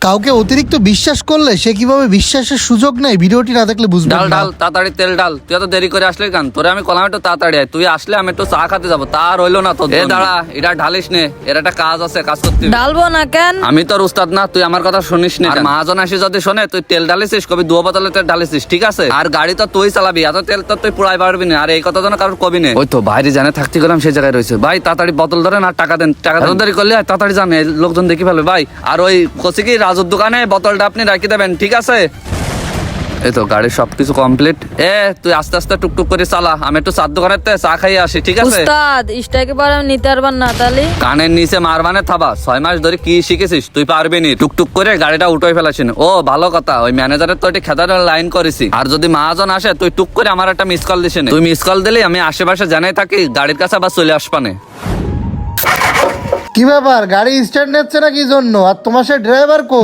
কাউকে অতিরিক্ত বিশ্বাস করলে সে কিভাবে বিশ্বাসের সুযোগ নেই ভিডিওটি না দেখলে বুঝবেন ডাল না। ডাল তাড়াতাড়ি তেল ডাল। তুই এত দেরি করে আসলে কেন? তোরে আমি কলাম একটু তাড়াতাড়ি আয়। তুই আসলে আমি একটু চা খাতে যাবো, তা রইলো না তো। এ দাঁড়া, এটা ঢালিস নে, এর একটা কাজ আছে, কাজ করতে হবে। ডালবো না কেন? আমি তোর উস্তাদ না, তুই আমার কথা শুনিস না। আর মহাজন আসি যদি শোনে তুই তেল ঢালিছিস, কবি দুয়া বোতলে তেল ঢালিছিস, ঠিক আছে? আর গাড়ি তো তুই চালাবি, এত তেল তো তুই পুরাই পারবি না। আর এই কথা যেন কারোর কবি নেই। ওই তো বাইরে জানে থাকতে গেলাম, সেই জায়গায় রয়েছে। ভাই তাড়াতাড়ি বোতল ধরেন আর টাকা দেন। টাকা দেরি করলে তাড়াতাড়ি জানে, লোকজন দেখি ফেলবে ভাই। আর ওই কচি কি রাজুর দোকানে বোতলটা আপনি রাখি দেবেন, ঠিক আছে? এই তো গাড়ির সবকিছু কমপ্লিট। তুই আস্তে আস্তে টুকটুক করে চালা, আমি একটু চার দোকানের চা খাইয়ে আসি, ঠিক আছে? উস্তাদ স্ট্রাইকে পার আমি নিতে পারবার না তাহলে? কানের নিচে মারবানে থাবা, 6 মাস ধরে কি শিখেছিস তুই? পারবি নি। টুকটুক করে গাড়িটা উঠোই ফেলাছিস। ও ভালো কথা, ওই ম্যানেজারের তো একটি খেতার লাইন করেছি। আর যদি মহাজন আসে তুই টুক করে আমার একটা মিস কল দিস। তুই মিস কল দিলে আমি আশেপাশে জানাই থাকি, গাড়ির কাছে আবার চলে আসবানে। কি ব্যাপার, গাড়ি স্ট্যান্ড নিচ্ছে না কি জন্য? আর তোমার সে ড্রাইভার কো?